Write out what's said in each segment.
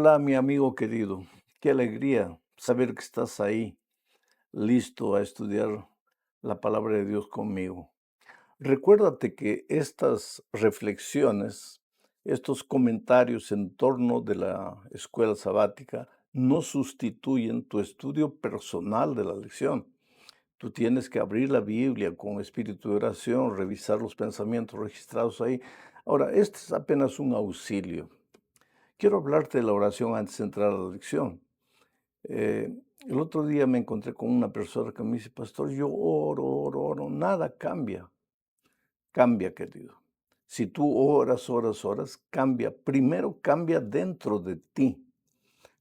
Hola, mi amigo querido. Qué alegría saber que estás ahí, listo a estudiar la palabra de Dios conmigo. Recuérdate que estas reflexiones, estos comentarios en torno de la escuela sabática, no sustituyen tu estudio personal de la lección. Tú tienes que abrir la Biblia con espíritu de oración, revisar los pensamientos registrados ahí. Ahora, este es apenas un auxilio. Quiero hablarte de la oración antes de entrar a la lección. El otro día me encontré con una persona que me dice, pastor, yo oro, oro, oro, nada cambia. Cambia, querido. Si tú oras, oras, oras, cambia. Primero cambia dentro de ti.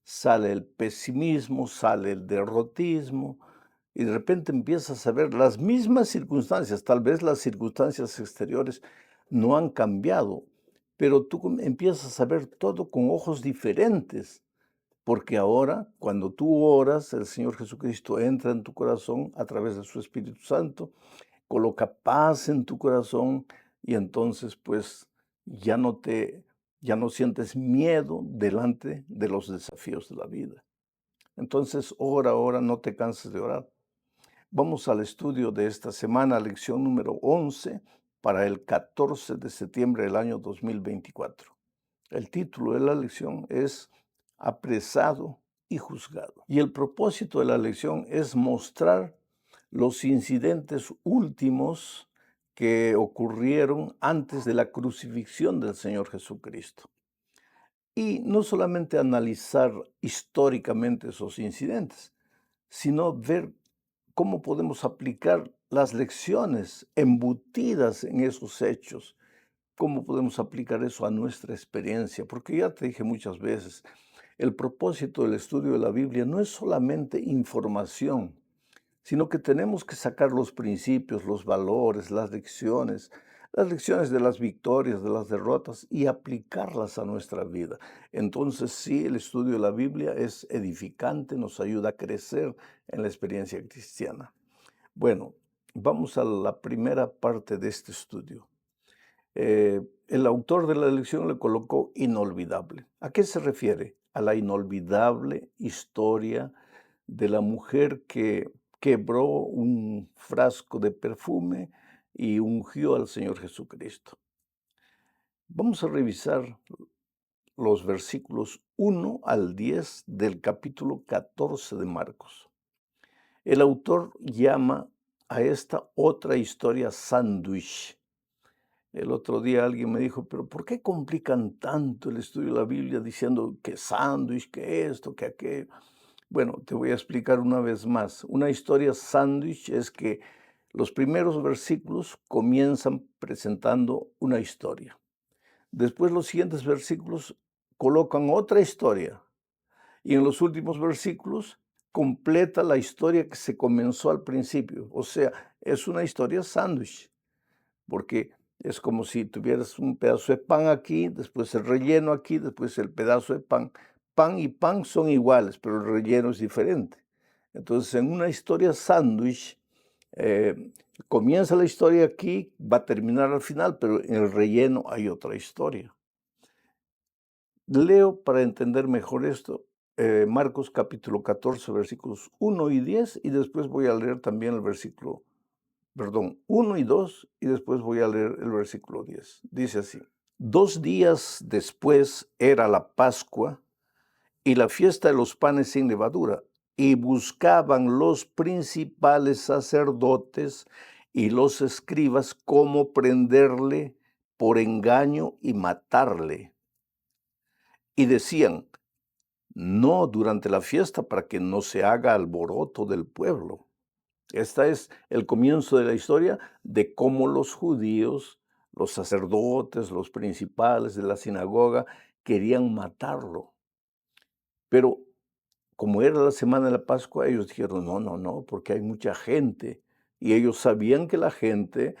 Sale el pesimismo, sale el derrotismo, y de repente empiezas a ver las mismas circunstancias. Tal vez las circunstancias exteriores no han cambiado, pero tú empiezas a ver todo con ojos diferentes. Porque ahora, cuando tú oras, el Señor Jesucristo entra en tu corazón a través de su Espíritu Santo, coloca paz en tu corazón y entonces pues ya no te, ya no sientes miedo delante de los desafíos de la vida. Entonces, ora, ora, no te canses de orar. Vamos al estudio de esta semana, lección número 11 para el 14 de septiembre del año 2024. El título de la lección es Apresado y juzgado. Y el propósito de la lección es mostrar los incidentes últimos que ocurrieron antes de la crucifixión del Señor Jesucristo. Y no solamente analizar históricamente esos incidentes, sino ver cómo podemos aplicar las lecciones embutidas en esos hechos. ¿Cómo podemos aplicar eso a nuestra experiencia? Porque ya te dije muchas veces, el propósito del estudio de la Biblia no es solamente información, sino que tenemos que sacar los principios, los valores, las lecciones de las victorias, de las derrotas y aplicarlas a nuestra vida. Entonces sí, el estudio de la Biblia es edificante, nos ayuda a crecer en la experiencia cristiana. Bueno, vamos a la primera parte de este estudio. El autor de la lección le colocó inolvidable. ¿A qué se refiere? A la inolvidable historia de la mujer que quebró un frasco de perfume y ungió al Señor Jesucristo. Vamos a revisar los versículos 1 al 10 del capítulo 14 de Marcos. El autor llama a esta otra historia sándwich. El otro día alguien me dijo, pero ¿por qué complican tanto el estudio de la Biblia diciendo que sándwich, que esto, que aquello? Bueno, te voy a explicar una vez más. Una historia sándwich es que los primeros versículos comienzan presentando una historia. Después los siguientes versículos colocan otra historia. Y en los últimos versículos completa la historia que se comenzó al principio. O sea, es una historia sándwich, porque es como si tuvieras un pedazo de pan aquí, después el relleno aquí, después el pedazo de pan. Pan y pan son iguales, pero el relleno es diferente. Entonces, en una historia sándwich, comienza la historia aquí, va a terminar al final, pero en el relleno hay otra historia. Leo para entender mejor esto, Marcos capítulo 14, versículos 1 y 10, y después voy a leer también el versículo, perdón, 1 y 2, y después voy a leer el versículo 10. Dice así: 2 días después era la Pascua y la fiesta de los panes sin levadura, y buscaban los principales sacerdotes y los escribas cómo prenderle por engaño y matarle. Y decían, no durante la fiesta para que no se haga alboroto del pueblo. Este es el comienzo de la historia de cómo los judíos, los sacerdotes, los principales de la sinagoga querían matarlo. Pero como era la semana de la Pascua, ellos dijeron, no, no, no, porque hay mucha gente. Y ellos sabían que la gente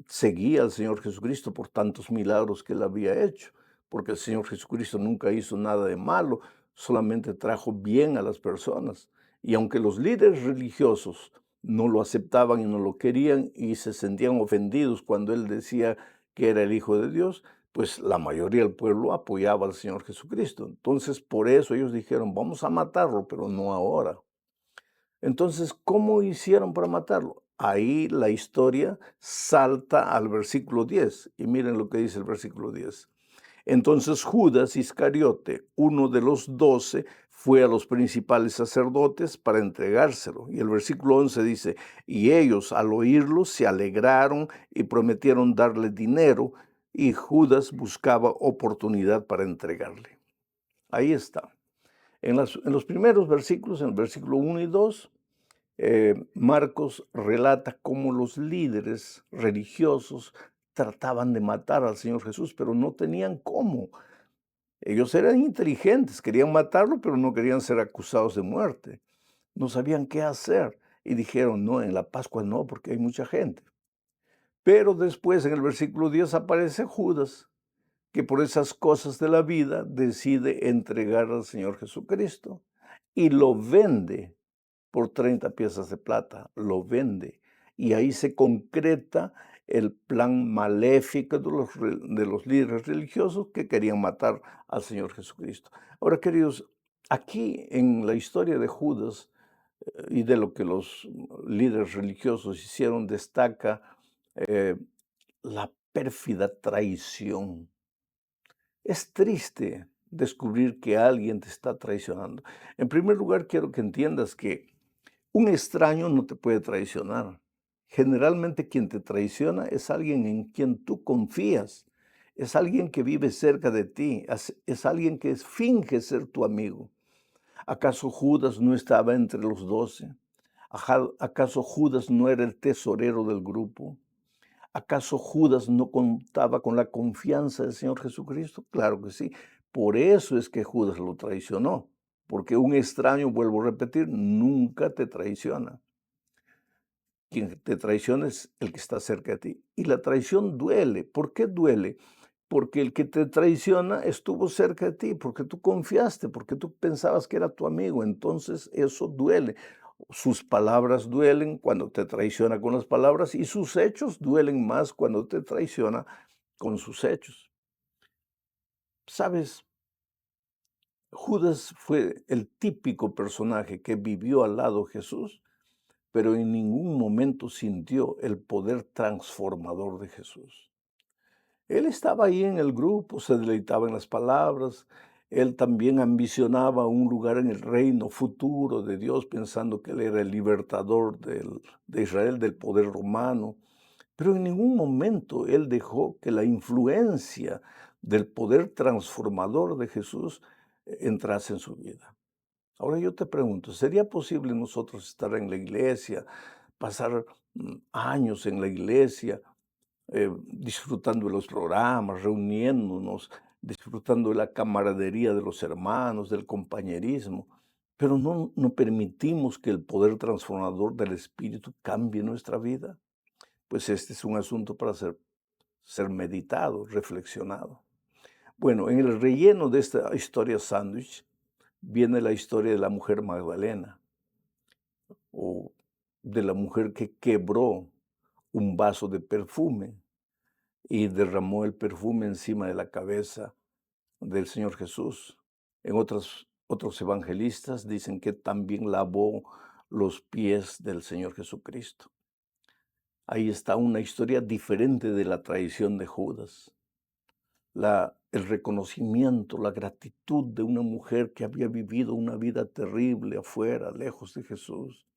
seguía al Señor Jesucristo por tantos milagros que él había hecho, porque el Señor Jesucristo nunca hizo nada de malo, solamente trajo bien a las personas. Y aunque los líderes religiosos no lo aceptaban y no lo querían y se sentían ofendidos cuando él decía que era el Hijo de Dios, pues la mayoría del pueblo apoyaba al Señor Jesucristo. Entonces, por eso ellos dijeron, vamos a matarlo, pero no ahora. Entonces, ¿cómo hicieron para matarlo? Ahí la historia salta al versículo 10. Y miren lo que dice el versículo 10. Entonces Judas Iscariote, uno de los 12, fue a los principales sacerdotes para entregárselo. Y el versículo 11 dice, y ellos al oírlo se alegraron y prometieron darle dinero, y Judas buscaba oportunidad para entregarle. Ahí está. En los primeros versículos, en el versículo 1 y 2, Marcos relata cómo los líderes religiosos trataban de matar al Señor Jesús, pero no tenían cómo. Ellos eran inteligentes, querían matarlo, pero no querían ser acusados de muerte. No sabían qué hacer y dijeron, no, en la Pascua no, porque hay mucha gente. Pero después en el versículo 10 aparece Judas, que por esas cosas de la vida decide entregar al Señor Jesucristo y lo vende por 30 piezas de plata, lo vende. Y ahí se concreta el plan maléfico de los líderes religiosos que querían matar al Señor Jesucristo. Ahora, queridos, aquí en la historia de Judas y de lo que los líderes religiosos hicieron, destaca eh, la pérfida traición. Es triste descubrir que alguien te está traicionando. En primer lugar, quiero que entiendas que un extraño no te puede traicionar. Generalmente quien te traiciona es alguien en quien tú confías, es alguien que vive cerca de ti, es alguien que finge ser tu amigo. ¿Acaso Judas no estaba entre los 12? ¿Acaso Judas no era el tesorero del grupo? ¿Acaso Judas no contaba con la confianza del Señor Jesucristo? Claro que sí. Por eso es que Judas lo traicionó, porque un extraño, vuelvo a repetir, nunca te traiciona. Quien te traiciona es el que está cerca de ti. Y la traición duele. ¿Por qué duele? Porque el que te traiciona estuvo cerca de ti, porque tú confiaste, porque tú pensabas que era tu amigo. Entonces eso duele. Sus palabras duelen cuando te traiciona con las palabras y sus hechos duelen más cuando te traiciona con sus hechos. ¿Sabes? Judas fue el típico personaje que vivió al lado de Jesús, pero en ningún momento sintió el poder transformador de Jesús. Él estaba ahí en el grupo, se deleitaba en las palabras, él también ambicionaba un lugar en el reino futuro de Dios, pensando que él era el libertador de Israel del poder romano, pero en ningún momento él dejó que la influencia del poder transformador de Jesús entrase en su vida. Ahora yo te pregunto, ¿sería posible nosotros estar en la iglesia, pasar años en la iglesia, disfrutando de los programas, reuniéndonos, disfrutando de la camaradería de los hermanos, del compañerismo, pero no permitimos que el poder transformador del Espíritu cambie nuestra vida? Pues este es un asunto para ser meditado, reflexionado. Bueno, en el relleno de esta historia sándwich viene la historia de la mujer Magdalena, o de la mujer que quebró un vaso de perfume y derramó el perfume encima de la cabeza del Señor Jesús. En otros evangelistas dicen que también lavó los pies del Señor Jesucristo. Ahí está una historia diferente de la traición de Judas. El reconocimiento, la gratitud de una mujer que había vivido una vida terrible afuera, lejos de Jesús.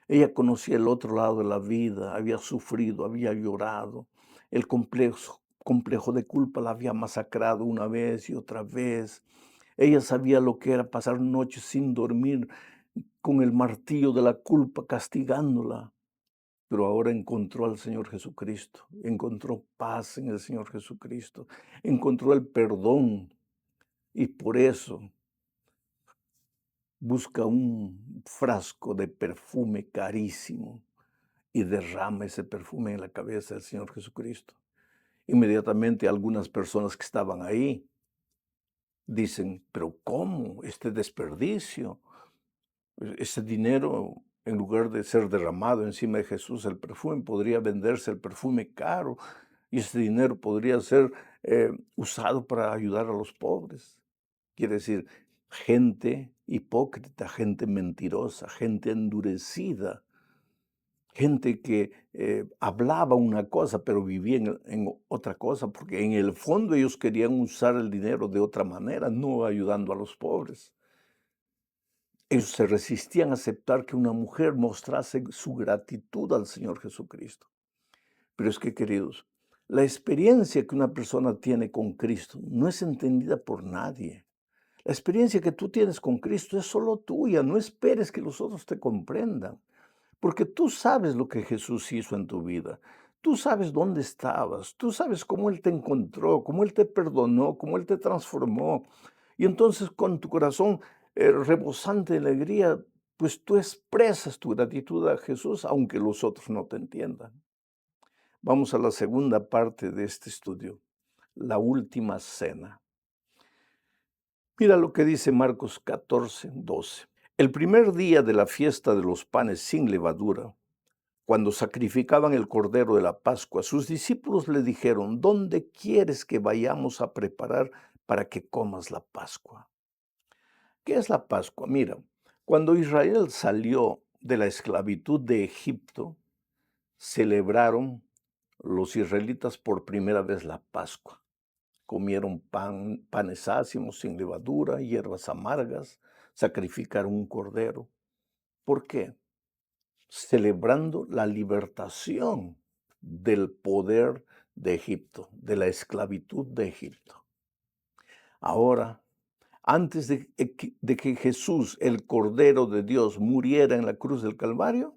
Ella conocía el otro lado de la vida, había sufrido, había llorado. El complejo de culpa la había masacrado una vez y otra vez. Ella sabía lo que era pasar noches sin dormir, con el martillo de la culpa castigándola. Pero ahora encontró al Señor Jesucristo, encontró paz en el Señor Jesucristo, encontró el perdón y por eso busca un frasco de perfume carísimo y derrama ese perfume en la cabeza del Señor Jesucristo. Inmediatamente algunas personas que estaban ahí dicen, pero ¿cómo? Este desperdicio, ese dinero, en lugar de ser derramado encima de Jesús, el perfume podría venderse el perfume caro y ese dinero podría ser usado para ayudar a los pobres. Quiere decir, gente hipócrita, gente mentirosa, gente endurecida, gente que hablaba una cosa, pero vivía en otra cosa, porque en el fondo ellos querían usar el dinero de otra manera, no ayudando a los pobres. Ellos se resistían a aceptar que una mujer mostrase su gratitud al Señor Jesucristo. Pero es que, queridos, la experiencia que una persona tiene con Cristo no es entendida por nadie. La experiencia que tú tienes con Cristo es solo tuya. No esperes que los otros te comprendan, porque tú sabes lo que Jesús hizo en tu vida. Tú sabes dónde estabas, tú sabes cómo Él te encontró, cómo Él te perdonó, cómo Él te transformó. Y entonces con tu corazón rebosante de alegría, pues tú expresas tu gratitud a Jesús, aunque los otros no te entiendan. Vamos a la segunda parte de este estudio, la última cena. Mira lo que dice Marcos 14:12. El primer día de la fiesta de los panes sin levadura, cuando sacrificaban el cordero de la Pascua, sus discípulos le dijeron: ¿dónde quieres que vayamos a preparar para que comas la Pascua? ¿Qué es la Pascua? Mira, cuando Israel salió de la esclavitud de Egipto, celebraron los israelitas por primera vez la Pascua. Comieron panes ácimos sin levadura, hierbas amargas, sacrificaron un cordero. ¿Por qué? Celebrando la libertación del poder de Egipto, de la esclavitud de Egipto. Ahora, antes de que Jesús, el Cordero de Dios, muriera en la cruz del Calvario,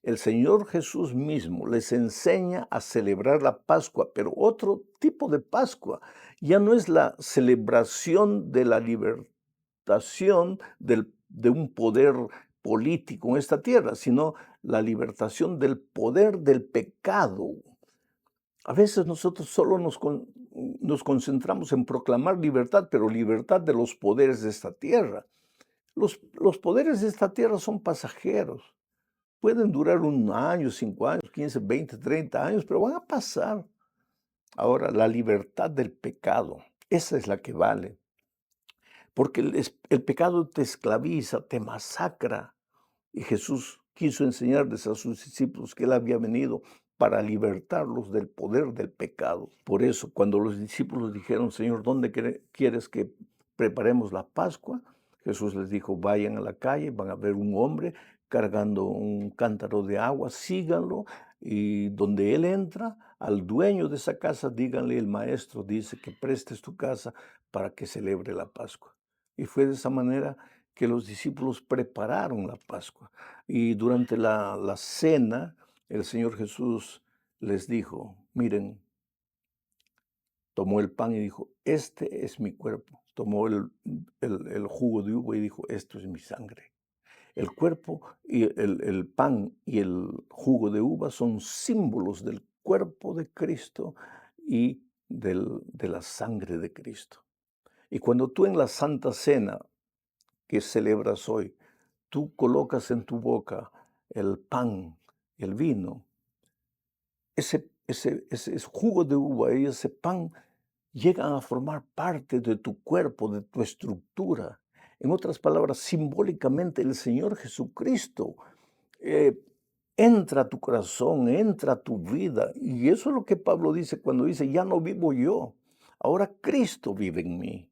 el Señor Jesús mismo les enseña a celebrar la Pascua, pero otro tipo de Pascua. Ya no es la celebración de la libertación de un poder político en esta tierra, sino la libertación del poder del pecado. A veces nosotros solo nos concentramos en proclamar libertad, pero libertad de los poderes de esta tierra. Los poderes de esta tierra son pasajeros. Pueden durar 1 año, 5 años, 15, 20, 30 años, pero van a pasar. Ahora, la libertad del pecado, esa es la que vale. Porque el pecado te esclaviza, te masacra. Y Jesús quiso enseñarles a sus discípulos que Él había venido para libertarlos del poder del pecado. Por eso, cuando los discípulos dijeron: Señor, ¿dónde quieres que preparemos la Pascua? Jesús les dijo: vayan a la calle, van a ver un hombre cargando un cántaro de agua, síganlo, y donde él entra, al dueño de esa casa, díganle: el maestro dice que prestes tu casa para que celebre la Pascua. Y fue de esa manera que los discípulos prepararon la Pascua. Y durante la cena, el Señor Jesús les dijo: miren, tomó el pan y dijo: este es mi cuerpo. Tomó el jugo de uva y dijo: esto es mi sangre. El cuerpo y el pan y el jugo de uva son símbolos del cuerpo de Cristo y de la sangre de Cristo. Y cuando tú en la Santa Cena que celebras hoy, tú colocas en tu boca el pan y el vino, ese jugo de uva y ese pan llegan a formar parte de tu cuerpo, de tu estructura. En otras palabras, simbólicamente el Señor Jesucristo eh, entra a tu corazón, entra a tu vida. Y eso es lo que Pablo dice cuando dice: ya no vivo yo, ahora Cristo vive en mí.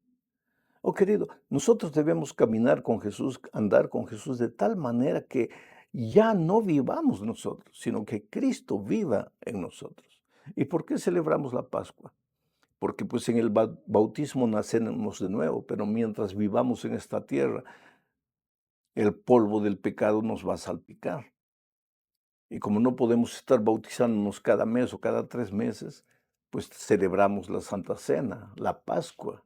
Oh, querido, nosotros debemos caminar con Jesús, andar con Jesús de tal manera que ya no vivamos nosotros, sino que Cristo viva en nosotros. ¿Y por qué celebramos la Pascua? Porque pues en el bautismo nacemos de nuevo, pero mientras vivamos en esta tierra, el polvo del pecado nos va a salpicar. Y como no podemos estar bautizándonos cada mes o cada 3 meses, pues celebramos la Santa Cena, la Pascua.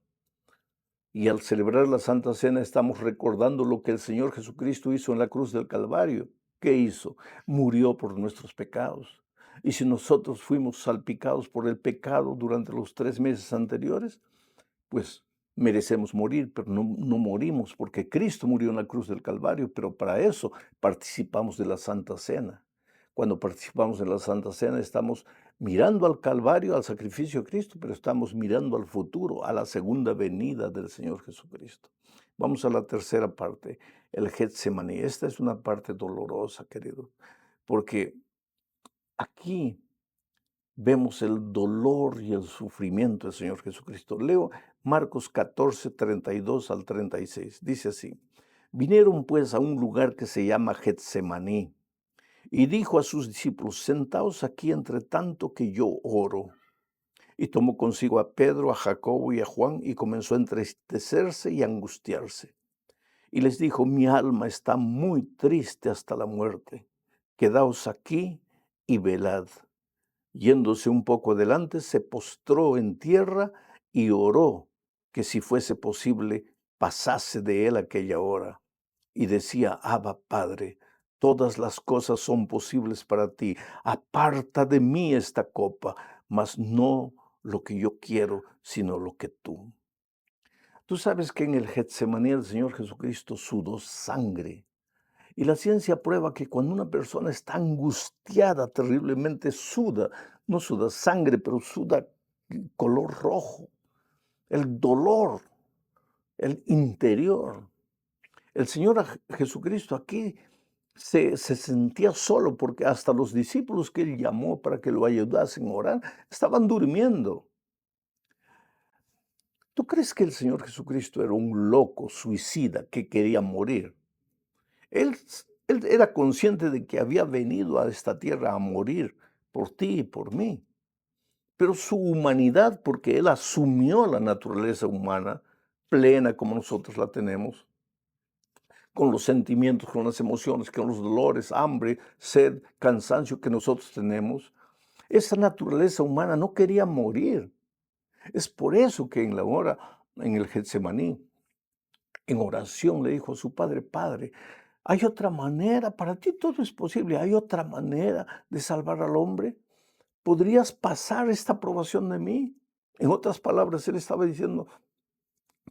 Y al celebrar la Santa Cena estamos recordando lo que el Señor Jesucristo hizo en la cruz del Calvario. ¿Qué hizo? Murió por nuestros pecados. Y si nosotros fuimos salpicados por el pecado durante los 3 meses anteriores, pues merecemos morir, pero no morimos porque Cristo murió en la cruz del Calvario, pero para eso participamos de la Santa Cena. Cuando participamos en la Santa Cena, estamos mirando al Calvario, al sacrificio de Cristo, pero estamos mirando al futuro, a la segunda venida del Señor Jesucristo. Vamos a la tercera parte, el Getsemaní. Esta es una parte dolorosa, querido, porque aquí vemos el dolor y el sufrimiento del Señor Jesucristo. Leo Marcos 14, 32 al 36. Dice así: vinieron pues a un lugar que se llama Getsemaní, y dijo a sus discípulos: sentaos aquí entre tanto que yo oro. Y tomó consigo a Pedro, a Jacobo y a Juan, y comenzó a entristecerse y a angustiarse. Y les dijo: mi alma está muy triste hasta la muerte. Quedaos aquí y velad. Yéndose un poco adelante, se postró en tierra y oró que, si fuese posible, pasase de él aquella hora. Y decía: Abba, Padre, todas las cosas son posibles para ti. Aparta de mí esta copa, mas no lo que yo quiero, sino lo que tú. Tú sabes que en el Getsemaní el Señor Jesucristo sudó sangre. Y la ciencia prueba que cuando una persona está angustiada terriblemente, suda, no suda sangre, pero suda color rojo. El dolor, el interior. El Señor Jesucristo aquí se sentía solo, porque hasta los discípulos que Él llamó para que lo ayudasen a orar estaban durmiendo. ¿Tú crees que el Señor Jesucristo era un loco suicida que quería morir? Él, él era consciente de que había venido a esta tierra a morir por ti y por mí. Pero su humanidad, porque Él asumió la naturaleza humana, plena como nosotros la tenemos, con los sentimientos, con las emociones, con los dolores, hambre, sed, cansancio que nosotros tenemos, esa naturaleza humana no quería morir. Es por eso que en la hora, en el Getsemaní, en oración le dijo a su padre: Padre, hay otra manera, para ti todo es posible, hay otra manera de salvar al hombre. ¿Podrías pasar esta probación de mí? En otras palabras, él estaba diciendo: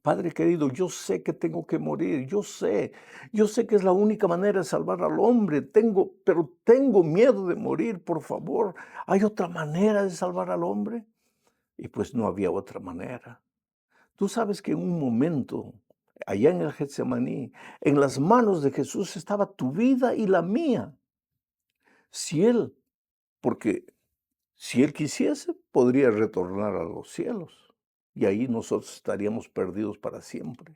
Padre querido, yo sé que tengo que morir, yo sé que es la única manera de salvar al hombre, pero tengo miedo de morir, por favor. ¿Hay otra manera de salvar al hombre? Y pues no había otra manera. Tú sabes que en un momento, allá en el Getsemaní, en las manos de Jesús estaba tu vida y la mía. Si Él, porque si Él quisiese, podría retornar a los cielos y ahí nosotros estaríamos perdidos para siempre.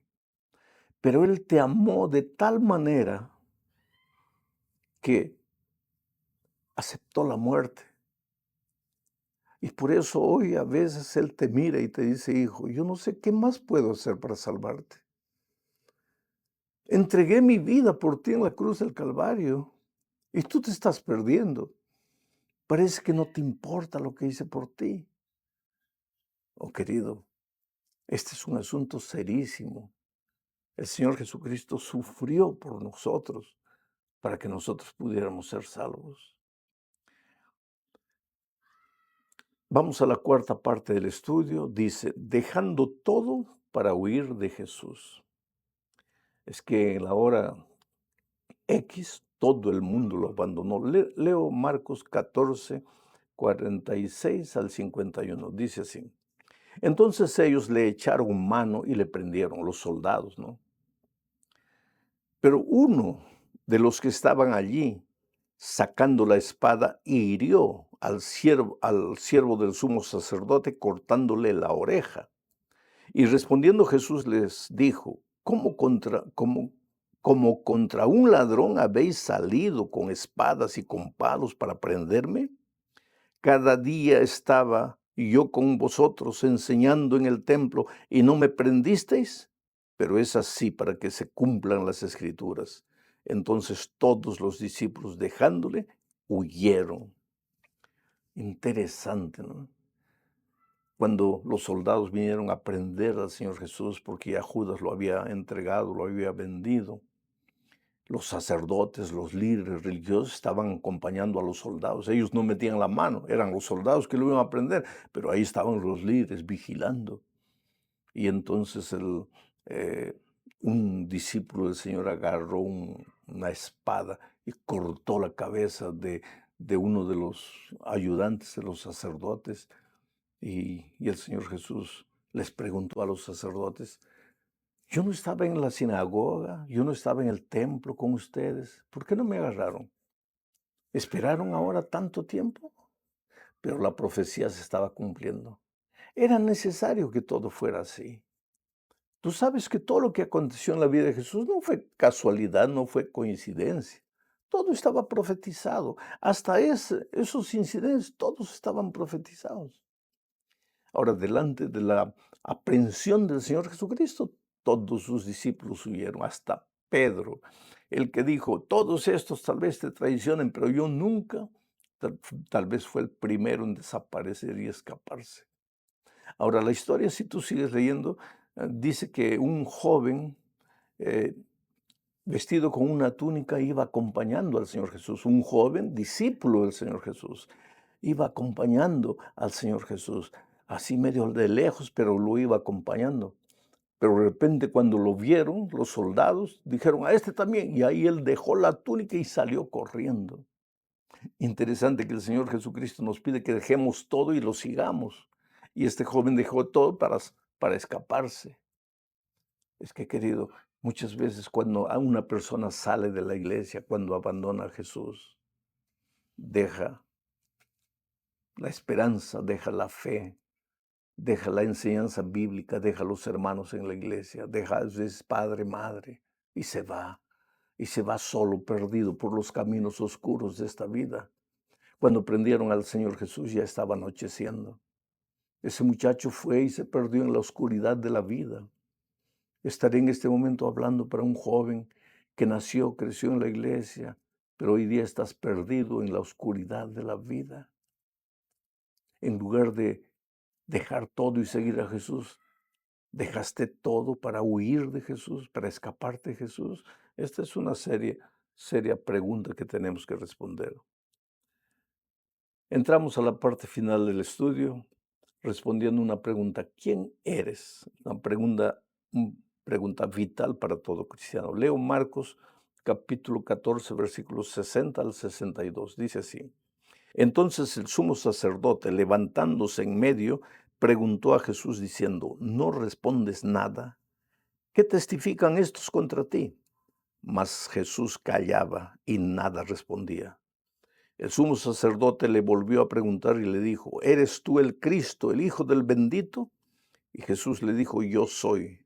Pero Él te amó de tal manera que aceptó la muerte. Y por eso hoy a veces Él te mira y te dice: hijo, yo no sé qué más puedo hacer para salvarte. Entregué mi vida por ti en la cruz del Calvario y tú te estás perdiendo. Parece que no te importa lo que hice por ti. Oh, querido, este es un asunto serísimo. El Señor Jesucristo sufrió por nosotros para que nosotros pudiéramos ser salvos. Vamos a la cuarta parte del estudio. Dice: dejando todo para huir de Jesús. Es que en la hora X todo el mundo lo abandonó. Leo Marcos 14, 46 al 51. Dice así: entonces ellos le echaron mano y le prendieron, los soldados, ¿no? Pero uno de los que estaban allí, sacando la espada, hirió al siervo del sumo sacerdote, cortándole la oreja. Y respondiendo Jesús les dijo: ¿Cómo contra un ladrón habéis salido con espadas y con palos para prenderme? Cada día estaba yo con vosotros enseñando en el templo y no me prendisteis, pero es así para que se cumplan las escrituras. Entonces todos los discípulos, dejándole, huyeron. Interesante, ¿no? Cuando los soldados vinieron a prender al Señor Jesús porque ya Judas lo había entregado, lo había vendido, los sacerdotes, los líderes religiosos estaban acompañando a los soldados. Ellos no metían la mano, eran los soldados que lo iban a prender, pero ahí estaban los líderes vigilando. Y entonces eh, un discípulo del Señor agarró una espada y cortó la cabeza de uno de los ayudantes de los sacerdotes y el Señor Jesús les preguntó a los sacerdotes, yo no estaba en la sinagoga, yo no estaba en el templo con ustedes, ¿por qué no me agarraron? ¿Esperaron ahora tanto tiempo? Pero la profecía se estaba cumpliendo. Era necesario que todo fuera así. Tú sabes que todo lo que aconteció en la vida de Jesús no fue casualidad, no fue coincidencia. Todo estaba profetizado. Hasta esos incidentes, todos estaban profetizados. Ahora, delante de la aprehensión del Señor Jesucristo, todos sus discípulos huyeron, hasta Pedro, el que dijo, todos estos tal vez te traicionen, pero yo nunca, tal vez fue el primero en desaparecer y escaparse. Ahora, la historia, si tú sigues leyendo, dice que un joven eh, vestido con una túnica iba acompañando al Señor Jesús, un joven discípulo del Señor Jesús, iba acompañando al Señor Jesús, así medio de lejos, pero lo iba acompañando. Pero de repente cuando lo vieron, los soldados dijeron, a este también, y ahí él dejó la túnica y salió corriendo. Interesante que el Señor Jesucristo nos pide que dejemos todo y lo sigamos. Y este joven dejó todo para escaparse. Es que, querido, muchas veces cuando a una persona sale de la iglesia, cuando abandona a Jesús, deja la esperanza, deja la fe, deja la enseñanza bíblica, deja los hermanos en la iglesia, deja a veces padre, madre, y se va solo, perdido por los caminos oscuros de esta vida. Cuando prendieron al Señor Jesús ya estaba anocheciendo. Ese muchacho fue y se perdió en la oscuridad de la vida. Estaré en este momento hablando para un joven que nació, creció en la iglesia, pero hoy día estás perdido en la oscuridad de la vida. En lugar de dejar todo y seguir a Jesús, dejaste todo para huir de Jesús, para escaparte de Jesús. Esta es una seria pregunta que tenemos que responder. Entramos a la parte final del estudio respondiendo una pregunta. ¿Quién eres? Pregunta vital para todo cristiano. Leo Marcos capítulo 14, versículos 60 al 62. Dice así. Entonces el sumo sacerdote, levantándose en medio, preguntó a Jesús diciendo, ¿no respondes nada? ¿Qué testifican estos contra ti? Mas Jesús callaba y nada respondía. El sumo sacerdote le volvió a preguntar y le dijo, ¿eres tú el Cristo, el Hijo del bendito? Y Jesús le dijo, yo soy.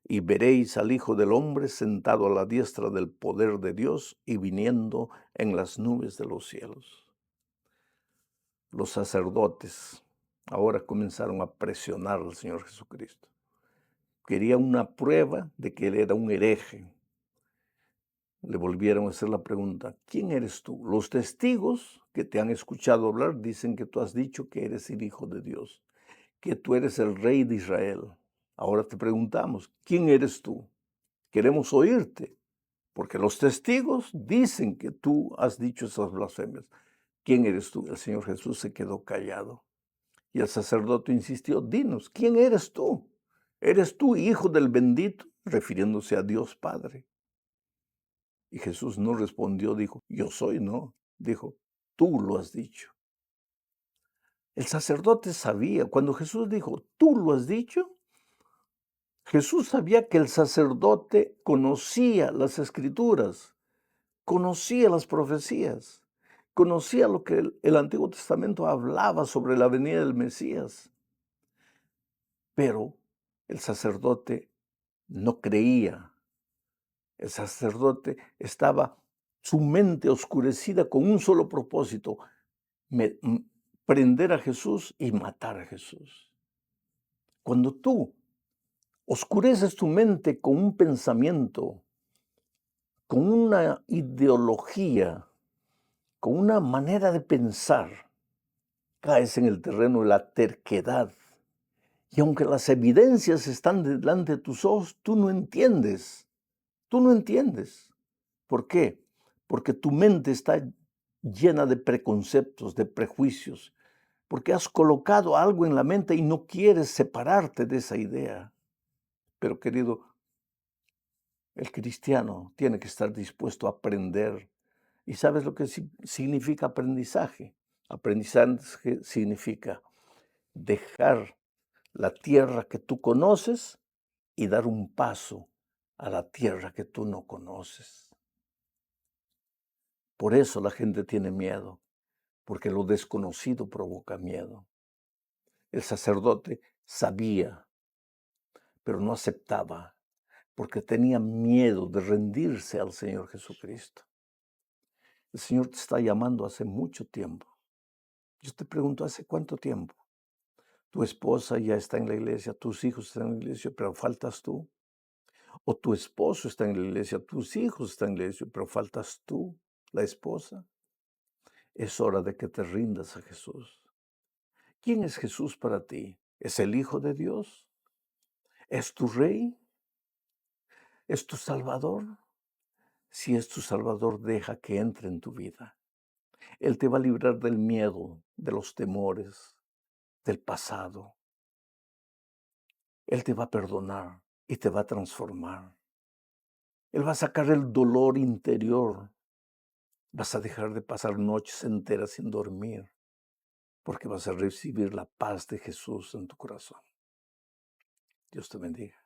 Y veréis al Hijo del hombre sentado a la diestra del poder de Dios y viniendo en las nubes de los cielos. Los sacerdotes ahora comenzaron a presionar al Señor Jesucristo. Querían una prueba de que él era un hereje. Le volvieron a hacer la pregunta, ¿quién eres tú? Los testigos que te han escuchado hablar dicen que tú has dicho que eres el Hijo de Dios, que tú eres el Rey de Israel. Ahora te preguntamos, ¿quién eres tú? Queremos oírte, porque los testigos dicen que tú has dicho esas blasfemias. ¿Quién eres tú? El Señor Jesús se quedó callado. Y el sacerdote insistió, dinos, ¿quién eres tú? ¿Eres tú hijo del bendito? Refiriéndose a Dios Padre. Y Jesús no respondió, dijo, yo soy, no. Dijo, tú lo has dicho. El sacerdote sabía, cuando Jesús dijo, tú lo has dicho, Jesús sabía que el sacerdote conocía las escrituras, conocía las profecías, conocía lo que el Antiguo Testamento hablaba sobre la venida del Mesías. Pero el sacerdote no creía. El sacerdote estaba su mente oscurecida con un solo propósito, prender a Jesús y matar a Jesús. Cuando tú oscureces tu mente con un pensamiento, con una ideología, con una manera de pensar, caes en el terreno de la terquedad. Y aunque las evidencias están delante de tus ojos, tú no entiendes. Tú no entiendes. ¿Por qué? Porque tu mente está llena de preconceptos, de prejuicios, porque has colocado algo en la mente y no quieres separarte de esa idea. Pero querido, el cristiano tiene que estar dispuesto a aprender ¿Y sabes lo que significa aprendizaje? Aprendizaje significa dejar la tierra que tú conoces y dar un paso a la tierra que tú no conoces. Por eso la gente tiene miedo, porque lo desconocido provoca miedo. El sacerdote sabía, pero no aceptaba, porque tenía miedo de rendirse al Señor Jesucristo. El Señor te está llamando hace mucho tiempo. Yo te pregunto, ¿hace cuánto tiempo? Tu esposa ya está en la iglesia, tus hijos están en la iglesia, pero faltas tú. O tu esposo está en la iglesia, tus hijos están en la iglesia, pero faltas tú, la esposa. Es hora de que te rindas a Jesús. ¿Quién es Jesús para ti? ¿Es el Hijo de Dios? ¿Es tu Rey? ¿Es tu Salvador? Si es tu Salvador, deja que entre en tu vida. Él te va a librar del miedo, de los temores, del pasado. Él te va a perdonar y te va a transformar. Él va a sacar el dolor interior. Vas a dejar de pasar noches enteras sin dormir, porque vas a recibir la paz de Jesús en tu corazón. Dios te bendiga.